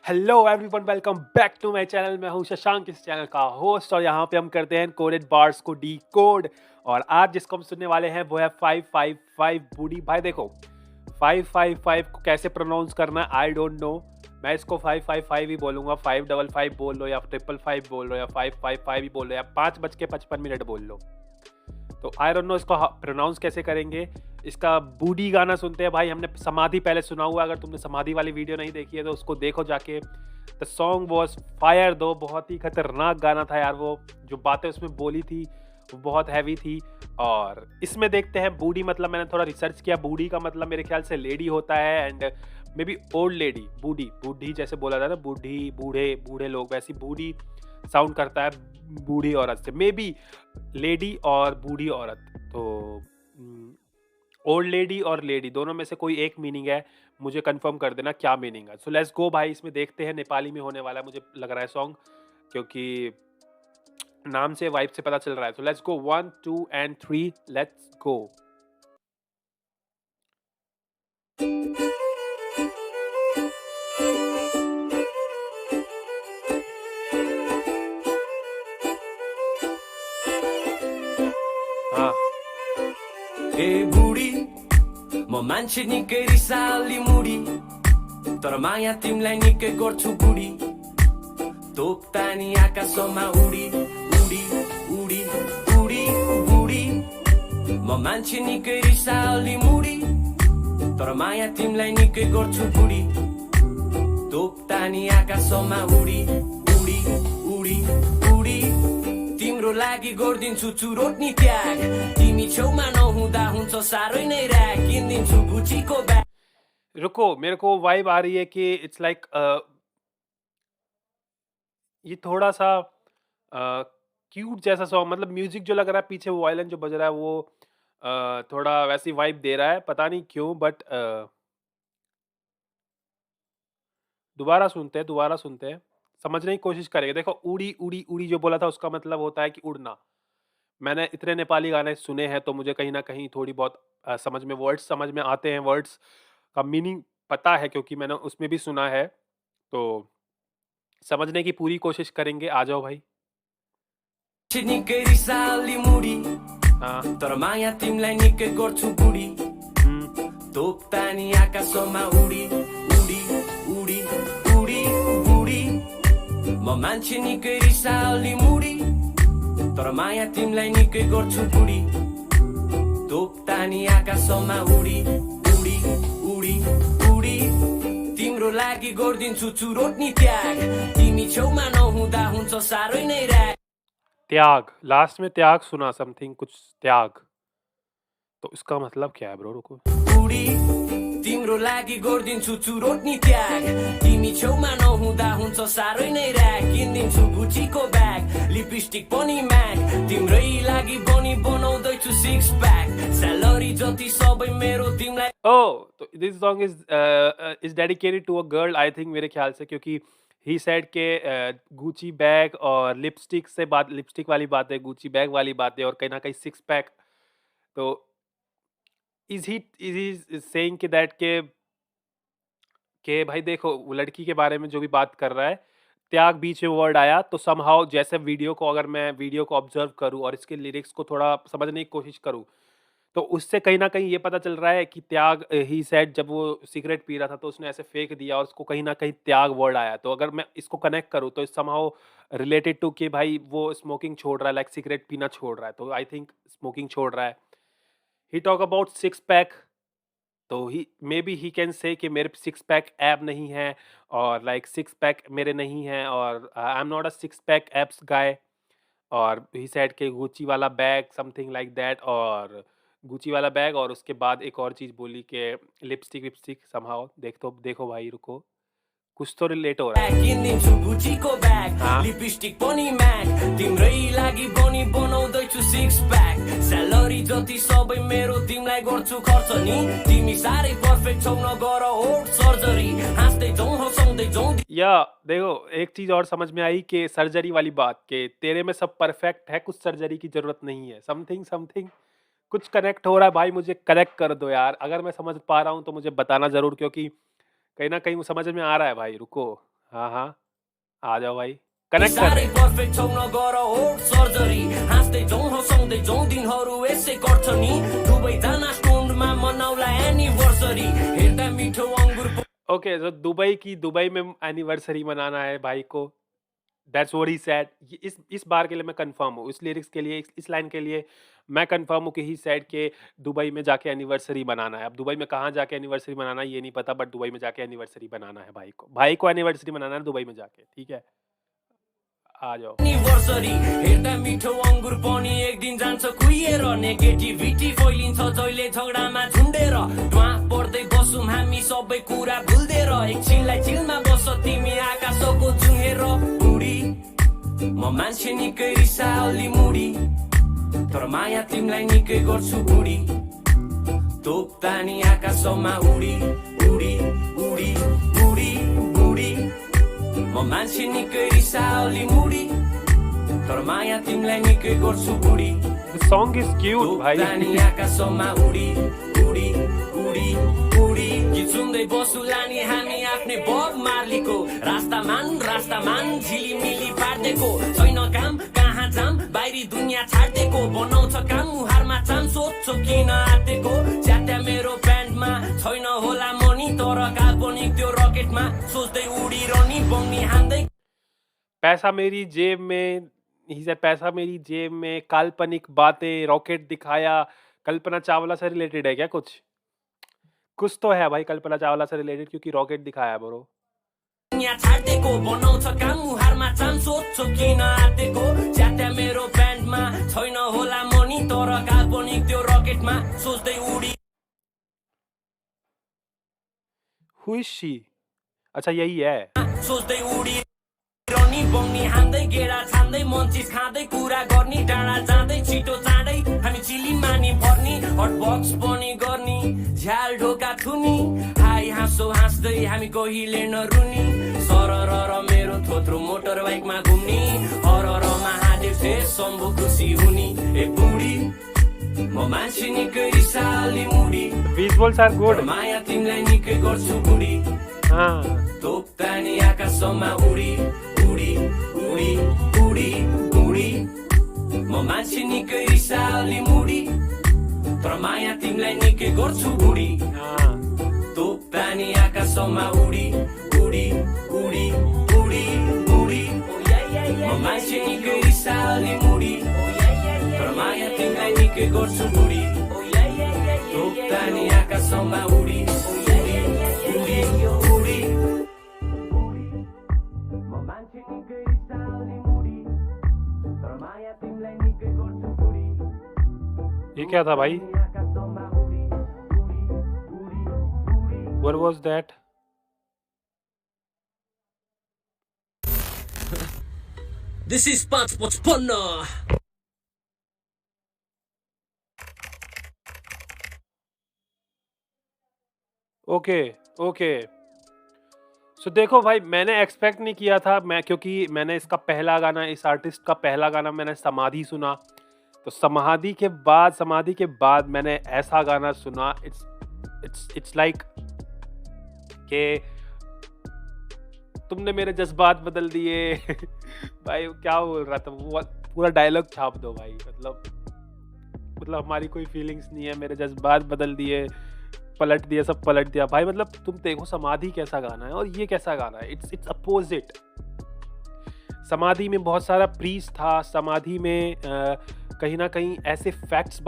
Hello everyone, welcome back to my channel. मैं हूं शशांक, इस चैनल का होस्ट, और यहाँ पे हम करते हैं कोडेड बार्स को डी कोड। और आज जिसको हम सुनने वाले हैं वो है 555 बूढ़ी। भाई देखो, 555 को कैसे प्रोनाउंस करना है आई डोंट नो। मैं इसको 555 ही बोलूँगा। 555 बोल लो या 555 बोल लो या 555 ही बोल लो या 5:55 बोल लो। तो आई डोंट नो इसको प्रोनाउंस कैसे करेंगे। इसका बूढ़ी गाना सुनते हैं भाई। हमने समाधि पहले सुना हुआ, अगर तुमने समाधि वाली वीडियो नहीं देखी है तो उसको देखो जाके। द सॉन्ग वॉज फायर दो, बहुत ही खतरनाक गाना था यार। वो जो बातें उसमें बोली थी वो बहुत हैवी थी। और इसमें देखते हैं बूढ़ी मतलब, मैंने थोड़ा रिसर्च किया, बूढ़ी का मतलब मेरे ख्याल से लेडी होता है and may be old lady. बूढ़ी बूढ़ी जैसे बोला था ना, बूढ़ी बूढ़े बूढ़े लोग, वैसी बूढ़ी साउंड करता है बूढ़ी औरत से। मे बी लेडी और बूढ़ी औरत। तो ओल्ड लेडी और लेडी दोनों में से कोई एक मीनिंग है, मुझे कंफर्म कर देना क्या मीनिंग है। सो लेट्स गो भाई, इसमें देखते हैं। नेपाली में होने वाला है मुझे लग रहा है सॉन्ग, क्योंकि नाम से वाइब से पता चल रहा है। So let's go 1 2 and 3, let's go. हाँ, ए बुढी म मान्छे निकै रिसाली मुडी, तर माया तिमीलाई निकै गर्छु बुढी। तोक्तानी आकाशमा उडी उडी उडी उडी बुढी म मान्छे निकै रिसाली मुडी, तर माया तिमीलाई निकै गर्छु बुढी। तोक्तानी आकाशमा उडी उडी उडी उडी तिम्रो लागि गरिदिन्छु चुरोट नि त्याग। तिमी छेउमा नहुँदा हुन्छ साह्रै नै र्याक, किनिदिन्छु गुचीको ब्याग। रुको, मेरे को वाइब आ रही है कि इट्स लाइक ये थोड़ा सा क्यूट जैसा सॉन्ग, मतलब म्यूजिक जो लग रहा है पीछे, वो वायलिन जो बज रहा है वो थोड़ा वैसी वाइब दे रहा है, पता नहीं क्यों। बट दोबारा सुनते हैं, समझने की कोशिश करेंगे। देखो, उड़ी उड़ी उड़ी जो बोला था उसका मतलब होता है कि उड़ना। मैंने इतने नेपाली गाने सुने हैं तो मुझे कहीं ना कहीं थोड़ी बहुत समझ में वर्ड्स समझ में आते हैं, वर्ड्स का मीनिंग पता है क्योंकि मैंने उसमें भी सुना है। तो समझने की पूरी कोशिश करेंगे। आ जाओ भाई। निकै रिसाली मुडी, हाँ। तर माया तिमीलाई निकै गर्छु बुढी। हम्म। तोक्तानी आकाशमा उडी उडी उडी उडी बुढी म मान्छे निकै रिसाली मुडी, तर माया तिमीलाई निकै गर्छु बुढी। तोक्तानी आकाशमा उडी उडी उडी उडी तिम्रो लागि गरिदिन्छु चुरोट नि त्याग। तिमी छेउमा नहुँदा हुन्छ साह्रै नै र्याक। त्याग, लास्ट में त्याग सुना, समथिंग कुछ त्याग। तो इसका मतलब क्या है ब्रो? रुको। बुढी तिम्रो लागि गरिदिन्छु चुरोट नि त्याग। तिमी छेउमा नहुँदा हुन्छ साह्रै नै र्याक, किनिदिन्छु गुचीको ब्याग। लिपस्टिक पनि म्याक, तिम्रै लागि बनी बनाउँदैछु सिक्स प्याक। स्यालेरी जति सबै मेरो तिमीलाई। Oh, तो this song is dedicated to a girl I think, मेरे ख्याल से, क्योंकि ही सेड के गुची बैग और लिपस्टिक से बात, लिपस्टिक वाली बात है, गुची बैग वाली बात है, और कहीं ना कहीं सिक्स पैक। तो इज ही सेइंग कि दैट के भाई देखो, वो लड़की के बारे में जो भी बात कर रहा है, त्याग बीच में वर्ड आया तो समहाउ, जैसे वीडियो को, अगर मैं वीडियो को ऑब्जर्व करूं और इसके लिरिक्स को थोड़ा समझने की कोशिश करूं, तो उससे कहीं न कहीं ये पता चल रहा है कि त्याग, ही सेड, जब वो सिगरेट पी रहा था तो उसने ऐसे फेंक दिया और उसको कहीं न कहीं त्याग वर्ड आया। तो अगर मैं इसको कनेक्ट करूँ तो समहाउ रिलेटेड टू कि भाई वो स्मोकिंग छोड़ रहा है, लाइक सिगरेट पीना छोड़ रहा है, तो आई थिंक स्मोकिंग छोड़ रहा है। ही टॉक अबाउट सिक्स पैक, तो ही may be he can say कि मेरे सिक्स पैक ऐप नहीं है, और लाइक सिक्स पैक मेरे नहीं है, और I am not a six pack abs guy. और ही सेड के गुची वाला बैग, समथिंग लाइक दैट, और गुची वाला बैग, और उसके बाद एक और चीज़ बोली कि लिपस्टिक विपस्टिक समहाउ। देखो भाई, रुको, कुछ तो रिलेट हो रहा है। किनिदिन्छु गुचीको ब्याग। हाँ। लिपस्टिक पनि म्याक, तिम्रै लागि बनी बनाउँदैछु सिक्स प्याक। स्यालेरी जति सबै मेरो तिमीलाई गर्छु खर्च नि। तिमी साह्रै पर्फेक्ट छौ, नगर होट सर्जरी। हाँस्दै जाउँ हँसाउँदै जाउँ। या देखो, एक चीज़ और समझ में आई कि सर्जरी वाली बात, के तेरे में सब परफेक्ट है, कुछ सर्जरी की ज़रूरत नहीं है, समथिंग समथिंग कुछ कनेक्ट हो रहा है भाई। मुझे कनेक्ट कर दो यार, अगर मैं समझ पा रहा हूँ तो मुझे बताना ज़रूर, क्योंकि कहीं ना कहीं वो समझ में आ रहा है भाई। रुको, हाँ हाँ, आ जाओ भाई, कनेक्ट कर साह्रै रहे हैं। पर्फेक्ट छौ नगर होट सर्जरी हाँस्दै जाउँ हँसाउँदै जाउँ दिनहरू यसै गर्छ नि दुवैजना स्टोनमा मनाउला एनिभर्सरी हेर्दा मिठो अङ्गुर ओके, तो दुबई में एनिवर्सरी मनाना है भाई को। That's what he said. इस बार के लिए मैं कंफर्म हूँ, इस लिरिक्स के लिए, इस लाइन के लिए मैं कंफर्म हूँ कि ही सेड के दुबई में जाके एनिवर्सरी मनाना है। अब दुबई में कहाँ जाके एनिवर्सरी मनाना है ये नहीं पता, बट दुबई में जाके एनिवर्सरी मनाना है भाई को। भाई को एनिवर्सरी मनाना है दुबई में जाके, ठीक है? आ जाओ। एनिभर्सरी हेर्दा मिठो अङ्गुर पनि एक दिन जान्छ कुहिएर नेगेटिभिटी फैलिन्छ जहिले झगडामा झुन्डेर धुवा पर्दै बसौँ हामी सबै कुरा भुल्देर एकछिनलाई चिलमा बस तिमी आकाशको चुहेर बुढी म मान्छे निकै रिसाली मुडी तर माया तिमीलाई निकै गर्छु बुढी तोप्तानी आकाशमा उडी उडी उडी उडी उडी म मान्छे निकै रिसाली मुडी तर माया तिमीलाई निकै गर्छु बुढी The song is cute भाई। तोप्तानी आकाशमा उडी उडी उडी उडी गीत सुन्दै बसुला नि हामी आफ्नै बब मार्लीको रास्तामान झिलिमिली पार्देको छैन काम कहाँ जाम बाहिरी दुनियाँ छाड्देको बनाउँछ काम मुहारमा चाम सोध्छु किन आँटेको च्यात्या मेरो प्यान्टमा छैन होला मनी तर काल्पनिक त्यो रकेटमा सोच्दै उडिरहने बङ्नी हान्दै पैसा मेरी जेब में, ही सेड पैसा मेरी जेब में, काल्पनिक बातें, रॉकेट दिखाया। कल्पना चावला से रिलेटेड है क्या कुछ? कुछ तो है भाई कल्पना चावला से रिलेटेड, क्योंकि रॉकेट दिखाया ब्रो। दुनियाँ छाड्देको बनाउँछ काम मुहारमा चाम सोध्छु किन आँटेको च्यात्या मेरो प्यान्टमा छैन होला मनी तर काल्पनिक त्यो रकेटमा सोच्दै उडी Who is she? अच्छा यही है। सोच्दै उडी रनी बङ्नी हान्दै गेडा छान्दै मन्चिस खाँदै कुरा गर्ने डाँडा जाँदै छिटो चाँडै हामी चिली मानी पर्ने हटबक्स पनि गर्ने झ्याल ढोका थुनी हाई हाँसो हाँस्दै हामी कहिले नरुनी सरर र मेरो थोत्रो मोटर बाइकमा घुम्ने हरर महादेव से शम्भु खुसी हुने ए बुढी म मान्छे निकै रिसाली मुडी Visuals are good। माया तिमीलाई निकै गर्छु बुढी हाँ। तोप्तानी आकाशमा उडी उडी उडी उडी उडी म मान्छे निकै रिसाली मुडी तर माया तिमीलाई निकै गर्छु बुढी हाँ। तोप्तानी आकाशमा उडी उडी उडी उडी उडी म मान्छे निकै रिसाली मुडी तर माया तिमीलाई निकै गर्छु बुढी तोप्तानी आकाशमा उडी उडी उडी उडी म मान्छे निकै रिसाली मुडी तर माया तिमीलाई निकै गर्छु बुढी ये क्या था भाई? आकाशमा उडी उडी उडी उडी What was that? This is 555 okay okay. So देखो भाई, मैंने एक्सपेक्ट नहीं किया था, मैं क्योंकि मैंने इसका पहला गाना, इस आर्टिस्ट का पहला गाना मैंने समाधि सुना, तो समाधि के बाद मैंने ऐसा गाना सुना। इट्स लाइक कि तुमने मेरे जज्बात बदल दिए। भाई क्या बोल रहा था वो, पूरा डायलॉग छाप दो भाई। मतलब हमारी कोई फीलिंग्स नहीं है, मेरे जज्बात बदल दिए, पलट दिया, सब पलट दिया भाई। मतलब तुम देखो समाधि कैसा गाना है और ये कैसा गाना है। It's opposite. समाधि में बहुत सारा प्रीस था, समाधि में कहीं ना कहीं ऐसे फैक्ट्स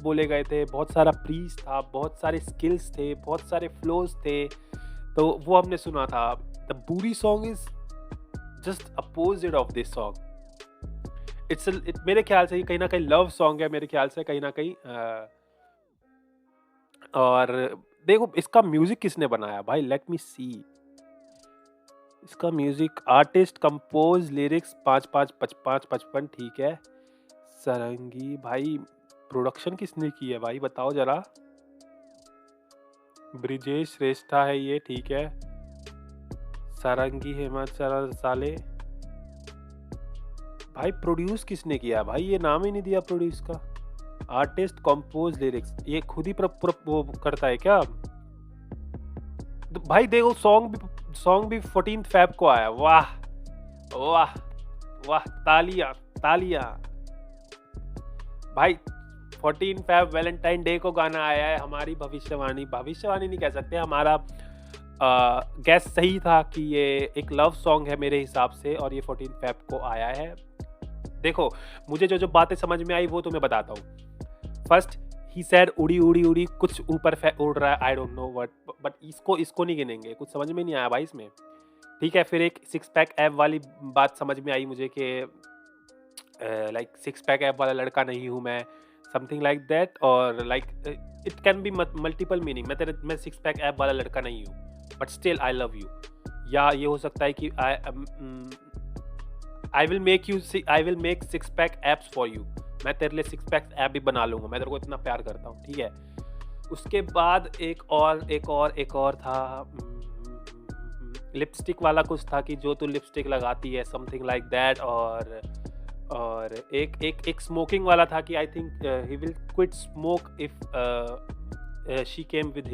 बोले गए थे, बहुत सारा प्रीस था, बहुत सारे स्किल्स थे, बहुत सारे फ्लोज थे, तो वो हमने सुना था। द बूरी song is just opposite of this song. मेरे ख्याल से ये कहीं ना कहीं लव सॉन्ग है, मेरे ख्याल से कहीं ना कहीं। और देखो इसका म्यूजिक किसने बनाया भाई, लेट मी सी। इसका म्यूजिक, आर्टिस्ट, कंपोज, लिरिक्स 5555, ठीक है। सारंगी भाई, प्रोडक्शन किसने की है भाई बताओ जरा। ब्रिजेश श्रेष्ठा है ये, ठीक है। सारंगी हिमाचल साले भाई। प्रोड्यूस किसने किया भाई, ये नाम ही नहीं दिया प्रोड्यूस का। आर्टिस्ट, कंपोज, लिरिक्स, ये खुद ही वो करता है क्या? तो भाई देखो सॉन्ग भी सॉन्ग भी 14 फेब को आया। वाह वाह वाह, तालियां तालियां भाई। 14 फेब वैलेंटाइन डे को गाना आया है। हमारी भविष्यवाणी नहीं कह सकते, हमारा गैस सही था कि ये एक लव सॉन्ग है मेरे हिसाब से, और ये 14 फेब को आया है। देखो, मुझे जो बातें समझ में आई वो तुम्हें बताता हूँ। फर्स्ट ही सेड उड़ी उड़ी उड़ी, कुछ ऊपर उड़ रहा है, I don't know what, but इसको नहीं गिनेंगे, कुछ समझ में नहीं आया भाई इसमें। ठीक है, फिर एक 6 पैक ऐप वाली बात समझ में आई मुझे कि लाइक 6 पैक ऐप वाला लड़का नहीं हूँ मैं, समथिंग लाइक दैट, और like it can be multiple meaning. मैं 6 पैक ऐप वाला लड़का नहीं हूँ, but still I love you. या ये हो सकता है कि I will make 6 pack abs for you, मैं तेरे लिए 6 पैक ऐप भी बना लूंगा, मैं तेरे को इतना प्यार करता हूँ। ठीक है, उसके बाद एक और था, लिपस्टिक वाला कुछ था कि जो तू लिपस्टिक लगाती है, समथिंग लाइक दैट। और एक स्मोकिंग वाला था कि I think he will quit smoke if she came with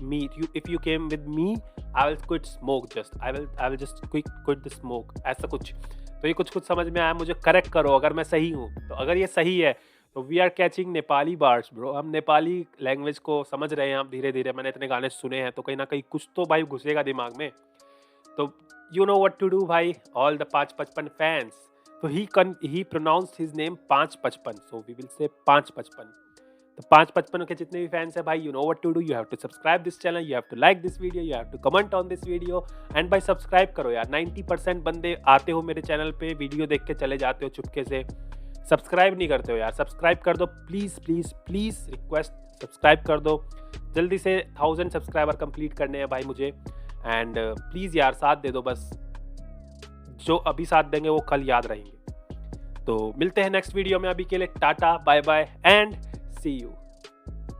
me, if you came with me I will quit smoke, I will just quit the smoke, ऐसा कुछ। तो ये कुछ समझ में आया, मुझे करेक्ट करो अगर मैं सही हूँ। तो अगर ये सही है तो we are catching Nepali bards bro, हम नेपाली लैंग्वेज को समझ रहे हैं अब धीरे धीरे। मैंने इतने गाने सुने हैं तो कहीं ना कहीं कुछ तो भाई घुसेगा दिमाग में। तो you know what to do भाई, ऑल द 555 फैंस। तो he pronounced his name 555, so we will say 555। तो 555 के जितने भी फैंस हैं भाई, you know what to do, you have to subscribe this channel, you have to like this video, you have to comment on this video, and भाई subscribe करो यार। 90% बंदे आते हो मेरे चैनल पे, वीडियो देख के चले जाते हो चुपके से, सब्सक्राइब नहीं करते हो यार। सब्सक्राइब कर दो please please please, request, subscribe कर दो। जल्दी से 1000 सब्सक्राइबर कंप्लीट करने हैं भाई मुझे, एंड प्लीज़ यार साथ दे दो बस। जो अभी साथ देंगे वो कल याद रहेंगे। तो मिलते हैं नेक्स्ट वीडियो में, अभी के लिए tata bye bye and see you.